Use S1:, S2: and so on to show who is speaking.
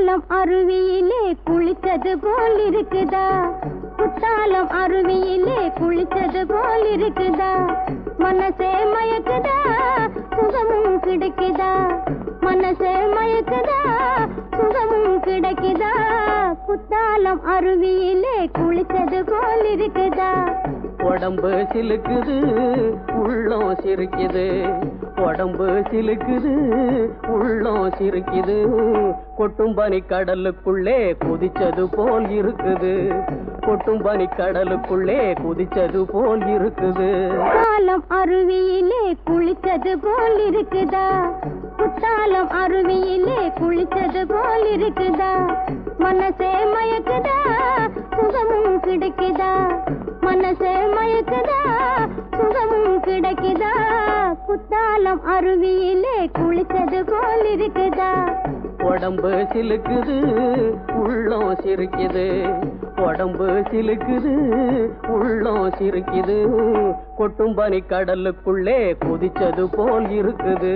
S1: குத்தாலம் அருவியிலே குளித்தது போல் இருக்குதா? குத்தாலம் அருவியிலே குளித்தது போல் இருக்குதா? மனசே மயக்குதா, சுகமும் கிடைக்குதா? மனசே மயக்குதா, சுகமும் கிடைக்குதா? குத்தாலம் அருவியிலே குளித்தது போல் இருக்குதா?
S2: உடம்பு சிலுக்குது, உள்ளம் சிரிக்குது. உடம்பு சிலுக்குது, உள்ளம் சிரிக்குது. கொட்டும் பனி கடலுக்குள்ளே குதிச்சது போல் இருக்குது. கொட்டும் பனி கடலுக்குள்ளே குதிச்சது போல் இருக்குது.
S1: குத்தாலம் அருவியிலே குளித்தது போல் இருக்குதா? குத்தாலம் அருவியிலே குளித்தது போல் இருக்குதா? மனசே மயக்குதா, சுகமும் கிடைக்குதா? மனசே மயக்குதா, சுகமும் கிடைக்குதா? குத்தாலம் அருவியிலே குளித்தது போல் இருக்குதா?
S2: உடம்பு சிலுக்குது, உள்ளம் சிரிக்குது. உடம்பு சிலுக்குது, உள்ளம் சிரிக்குது. கொட்டும் பனி கடலுக்குள்ளே குதிச்சது போல் இருக்குது.